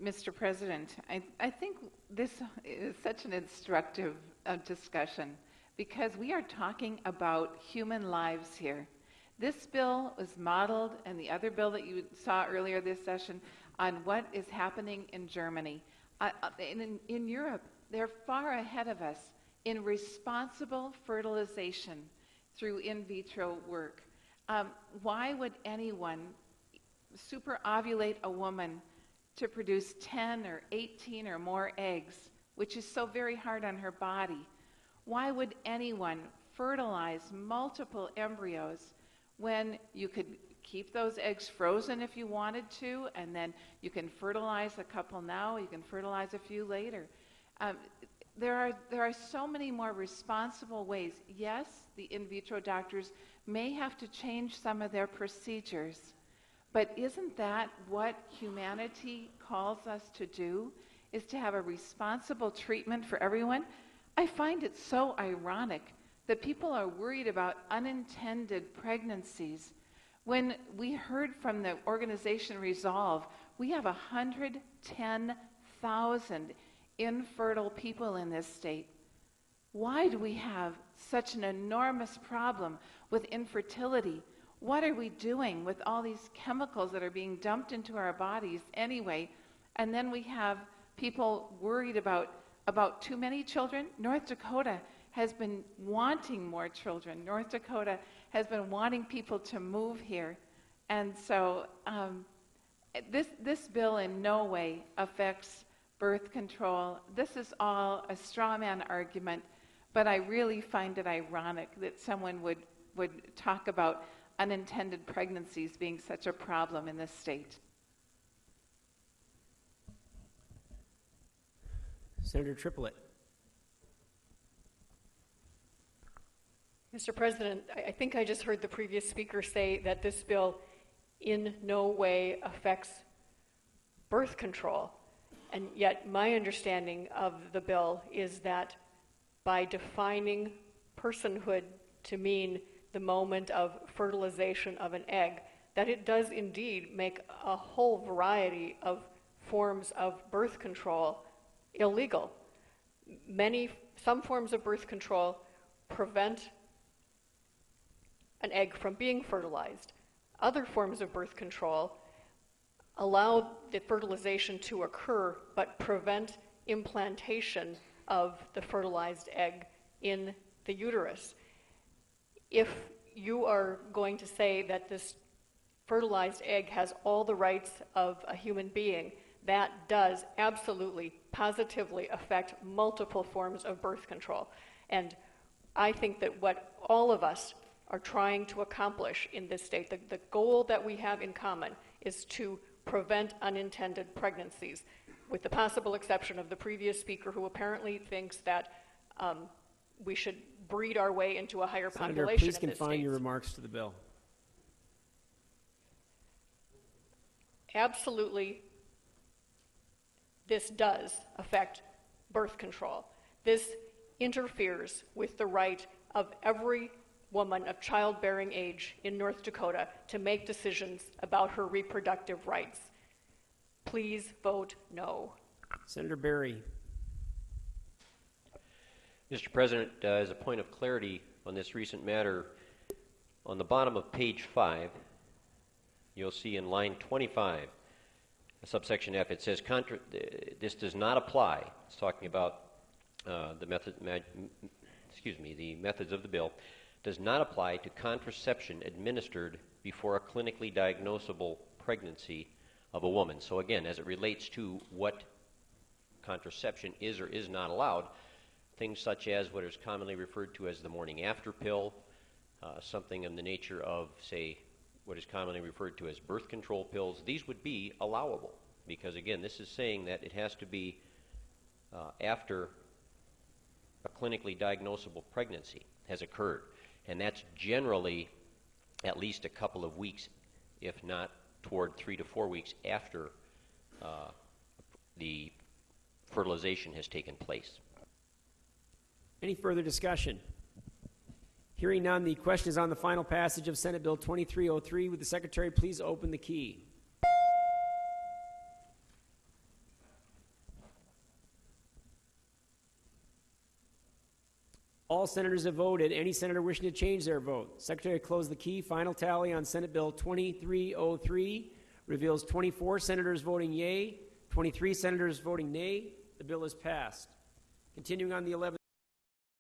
Mr. President. I think this is such an instructive discussion because we are talking about human lives here. This bill was modeled, and the other bill that you saw earlier this session, on what is happening in Germany. In Europe, they're far ahead of us in responsible fertilization through in vitro work. Why would anyone super ovulate a woman to produce 10 or 18 or more eggs, which is so very hard on her body? Why would anyone fertilize multiple embryos when you could keep those eggs frozen if you wanted to, and then you can fertilize a couple now, you can fertilize a few later? There are so many more responsible ways. Yes, the in vitro doctors may have to change some of their procedures, but isn't that what humanity calls us to do, is to have a responsible treatment for everyone? I find it so ironic that people are worried about unintended pregnancies. When we heard from the organization Resolve, we have 110,000 infertile people in this state. Why do we have such an enormous problem with infertility? What are we doing with all these chemicals that are being dumped into our bodies anyway? And then we have people worried about too many children. North Dakota has been wanting more children. North Dakota has been wanting people to move here. And so this bill in no way affects birth control. This is all a straw man argument, but I really find it ironic that someone would talk about unintended pregnancies being such a problem in this state. Senator Triplett. Mr. President, I think I just heard the previous speaker say that this bill in no way affects birth control. And yet my understanding of the bill is that by defining personhood to mean the moment of fertilization of an egg, that it does indeed make a whole variety of forms of birth control illegal. Some forms of birth control prevent an egg from being fertilized. Other forms of birth control allow the fertilization to occur but prevent implantation of the fertilized egg in the uterus. If you are going to say that this fertilized egg has all the rights of a human being, that does absolutely, positively affect multiple forms of birth control. And I think that what all of us are trying to accomplish in this state, the goal that we have in common, is to prevent unintended pregnancies, with the possible exception of the previous speaker, who apparently thinks that we should breed our way into a higher Senator, population. please confine your remarks to the bill. Absolutely, this does affect birth control. This interferes with the right of every woman of childbearing age in North Dakota to make decisions about her reproductive rights. Please vote no. Senator Berry. Mr. President, as a point of clarity on this recent matter, on the bottom of page 5, you'll see in line 25, subsection F, it says, this does not apply. It's talking about the methods of the bill, does not apply to contraception administered before a clinically diagnosable pregnancy of a woman. So again, as it relates to what contraception is or is not allowed, things such as what is commonly referred to as the morning after pill, something in the nature of, say, what is commonly referred to as birth control pills, these would be allowable. Because again, this is saying that it has to be after a clinically diagnosable pregnancy has occurred. And that's generally at least a couple of weeks, if not toward 3 to 4 weeks after the fertilization has taken place. Any further discussion? Hearing none, the question is on the final passage of Senate Bill 2303. Would the Secretary please open the key? All senators have voted. Any senator wishing to change their vote? Secretary, close the key. Final tally on Senate Bill 2303 reveals 24 senators voting yea, 23 senators voting nay. The bill is passed. Continuing on the 11th.